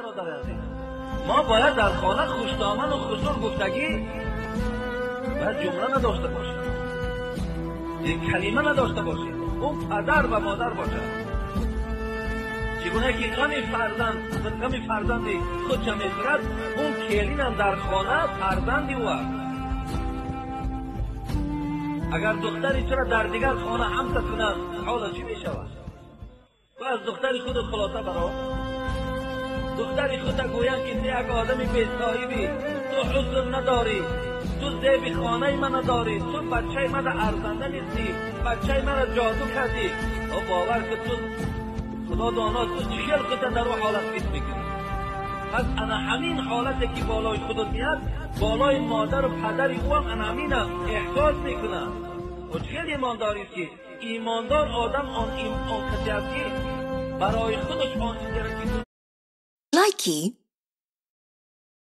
برادر عزیز، ما باید در خانه خوشدامن و خسور گفتگی و جمله نداشته باشیم، یک کلمه نداشته باشیم. اون پدر و مادر باشد. چگونه که غم فرزند خودش میخورد، اون کلین هم در خانه فرزندی او است. اگر دختری چرا در دیگر خانه حمزه کند، حالا چی میشود؟ تو از دختری خود خلاصه برو. دختری خود گویند که یک آدم بی‌صاحبی، تو حسن نداری، تو زیب خانه من نداری، تو بچه من ارزنده نیستی، بچه من جادو کردی. او باور که تو خدا دانا تو چیل خودت در اون حالت فیت میکنی. پس انا همین حالتی که بالای خودت میاد، بالای مادر و پدر او هم انا همین احساس میکنن. و چیل ایمانداری که ایماندار آدم آن کسی است که برای خودش آن چیزی را که لایکی